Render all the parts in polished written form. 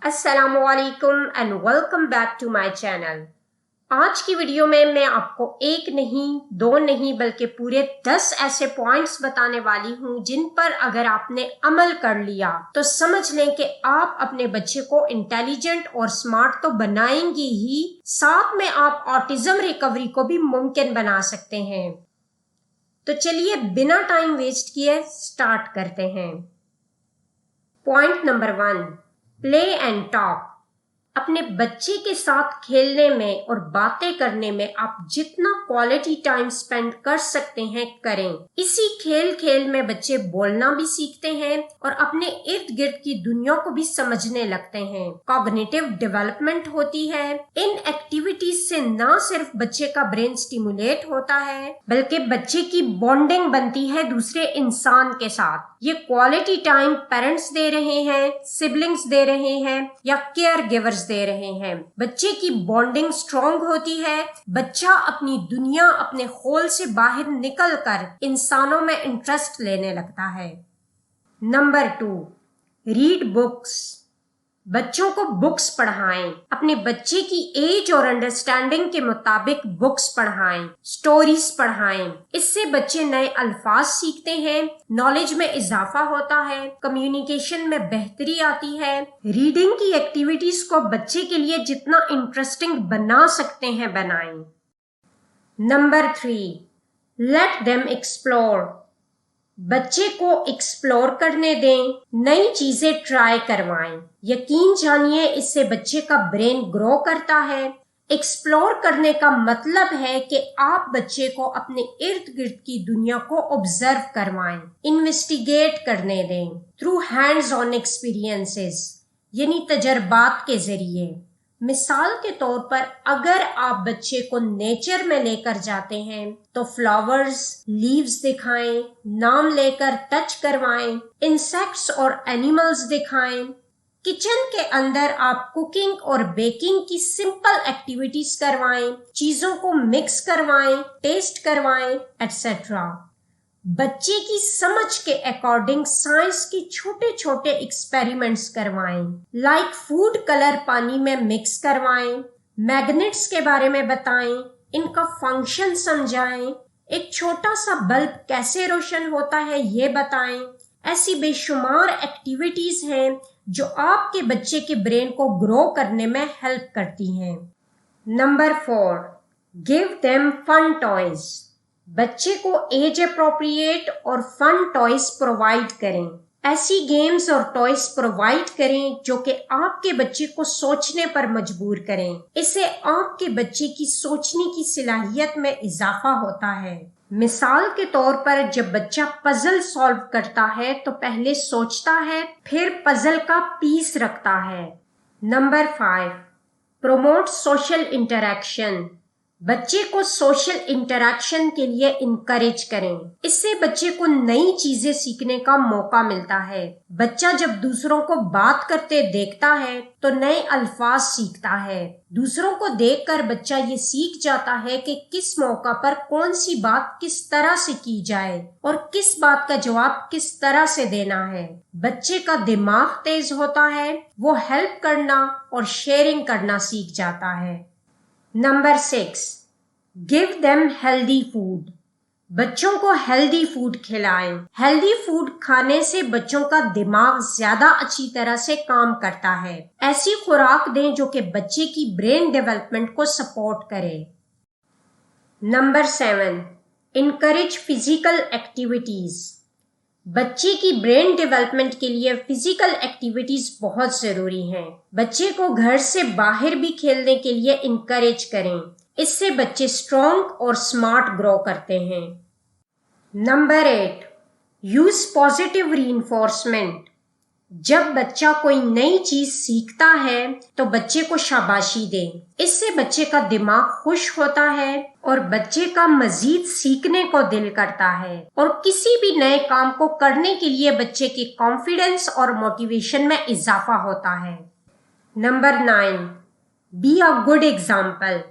अस्सलाम वालेकुम and welcome back to my channel. आज की वीडियो में मैं आपको एक नहीं, दो नहीं बल्कि पूरे 10 ऐसे पॉइंट्स बताने वाली हूँ जिन पर अगर आपने अमल कर लिया तो समझ लें कि आप अपने बच्चे को इंटेलिजेंट और स्मार्ट तो बनाएंगी ही, साथ में आप ऑटिज्म रिकवरी को भी मुमकिन बना सकते हैं। तो चलिए बिना टाइम वेस्ट किए स्टार्ट करते हैं। Point number 1, play and talk. अपने बच्चे के साथ खेलने में और बातें करने में आप जितना क्वालिटी टाइम स्पेंड कर सकते हैं करें। इसी खेल में बच्चे बोलना भी सीखते हैं और अपने इर्द गिर्द की दुनिया को भी समझने लगते हैं। कॉग्निटिव डेवलपमेंट होती है। इन एक्टिविटीज से न सिर्फ बच्चे का ब्रेन स्टिमुलेट होता है बल्कि बच्चे की बॉन्डिंग बनती है दूसरे इंसान के साथ। ये क्वालिटी टाइम पेरेंट्स दे रहे हैं, सिबलिंग्स दे रहे हैं या केयर गिवर्स दे रहे हैं। बच्चे की बॉन्डिंग स्ट्रॉन्ग होती है। बच्चा अपनी दुनिया, अपने होल से बाहर निकलकर इंसानों में इंटरेस्ट लेने लगता है। Number 2, read books. बच्चों को बुक्स पढ़ाएं। अपने बच्चे की एज और अंडरस्टैंडिंग के मुताबिक बुक्स पढ़ाएं, स्टोरीज पढ़ाएं। इससे बच्चे नए अल्फाज सीखते हैं, नॉलेज में इजाफा होता है, कम्युनिकेशन में बेहतरी आती है। रीडिंग की एक्टिविटीज को बच्चे के लिए जितना इंटरेस्टिंग बना सकते हैं बनाएं। Number 3, let them explore. बच्चे को एक्सप्लोर करने दें, नई चीजें ट्राई करवाएं। यकीन जानिए इससे बच्चे का ब्रेन ग्रो करता है। एक्सप्लोर करने का मतलब है कि आप बच्चे को अपने इर्द गिर्द की दुनिया को ऑब्जर्व करवाएं, इन्वेस्टिगेट करने दें थ्रू हैंड्स ऑन एक्सपीरियंसेस, यानी तजर्बात के जरिए। मिसाल के तौर पर अगर आप बच्चे को नेचर में लेकर जाते हैं तो फ्लावर्स, लीव्स दिखाएं, नाम लेकर टच करवाएं, इंसेक्ट्स और एनिमल्स दिखाएं। किचन के अंदर आप कुकिंग और बेकिंग की सिंपल एक्टिविटीज करवाएं, चीजों को मिक्स करवाएं, टेस्ट करवाएं, एटसेट्रा। बच्चे की समझ के अकॉर्डिंग साइंस के छोटे छोटे एक्सपेरिमेंट्स करवाएं, लाइक फूड कलर पानी में मिक्स करवाएं, मैग्नेट्स के बारे में बताएं, इनका फंक्शन समझाएं, एक छोटा सा बल्ब कैसे रोशन होता है ये बताएं। ऐसी बेशुमार एक्टिविटीज हैं जो आपके बच्चे के ब्रेन को ग्रो करने में हेल्प करती हैं। Number 4, give them fun toys. बच्चे को एज अप्रोप्रिएट और फन टॉयज प्रोवाइड करें। ऐसी गेम्स और टॉयज प्रोवाइड करें जो कि आपके बच्चे को सोचने पर मजबूर करें। इससे आपके बच्चे की सोचने की सलाहियत में इजाफा होता है। मिसाल के तौर पर जब बच्चा पजल सॉल्व करता है तो पहले सोचता है, फिर पजल का पीस रखता है। Number 5, promote social interaction. बच्चे को सोशल इंटरैक्शन के लिए इनकरेज करें। इससे बच्चे को नई चीजें सीखने का मौका मिलता है। बच्चा जब दूसरों को बात करते देखता है तो नए अल्फाज सीखता है। दूसरों को देखकर बच्चा ये सीख जाता है कि किस मौका पर कौन सी बात किस तरह से की जाए और किस बात का जवाब किस तरह से देना है। बच्चे का दिमाग तेज होता है, वो हेल्प करना और शेयरिंग करना सीख जाता है। Number 6, give them healthy food. बच्चों को हेल्दी फूड खिलाएं। हेल्दी फूड खाने से बच्चों का दिमाग ज्यादा अच्छी तरह से काम करता है। ऐसी खुराक दें जो कि बच्चे की ब्रेन डेवलपमेंट को सपोर्ट करे। Number 7, encourage physical activities. बच्चे की ब्रेन डेवलपमेंट के लिए फिजिकल एक्टिविटीज बहुत जरूरी हैं। बच्चे को घर से बाहर भी खेलने के लिए इनकरेज करें। इससे बच्चे स्ट्रॉन्ग और स्मार्ट ग्रो करते हैं। Number 8, use positive reinforcement. जब बच्चा कोई नई चीज सीखता है तो बच्चे को शाबाशी दें। इससे बच्चे का दिमाग खुश होता है और बच्चे का मजीद सीखने को दिल करता है और किसी भी नए काम को करने के लिए बच्चे के कॉन्फिडेंस और मोटिवेशन में इजाफा होता है। Number 9, be a good example.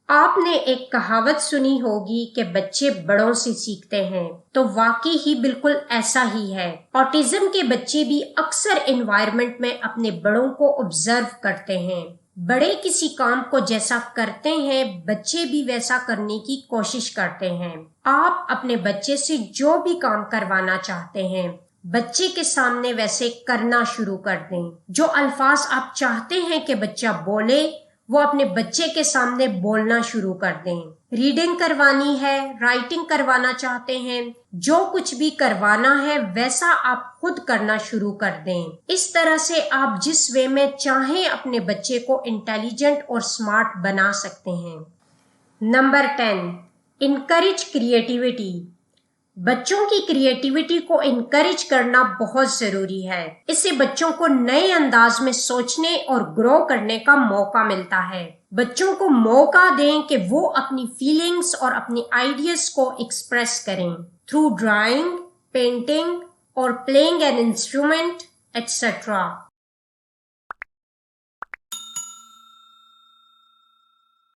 आपने एक कहावत सुनी होगी कि बच्चे बड़ों से सीखते हैं, तो वाकई ही बिल्कुल ऐसा ही है। ऑटिज्म के बच्चे भी अक्सर एनवायरनमेंट में अपने बड़ों को ऑब्जर्व करते हैं। बड़े किसी काम को जैसा करते हैं, बच्चे भी वैसा करने की कोशिश करते हैं। आप अपने बच्चे से जो भी काम करवाना चाहते हैं, बच्चे के सामने वैसे करना शुरू कर दें। जो अल्फाज आप चाहते हैं कि बच्चा बोले, वो अपने बच्चे के सामने बोलना शुरू कर दें। रीडिंग करवानी है, राइटिंग करवाना चाहते हैं, जो कुछ भी करवाना है वैसा आप खुद करना शुरू कर दें। इस तरह से आप जिस वे में चाहें अपने बच्चे को इंटेलिजेंट और स्मार्ट बना सकते हैं। Number 10, encourage creativity. बच्चों की क्रिएटिविटी को इनकरेज करना बहुत जरूरी है। इससे बच्चों को नए अंदाज में सोचने और ग्रो करने का मौका मिलता है। बच्चों को मौका दें कि वो अपनी फीलिंग्स और अपनी आइडियाज को एक्सप्रेस करें थ्रू ड्राइंग, पेंटिंग और प्लेइंग एन इंस्ट्रूमेंट एटसेट्रा।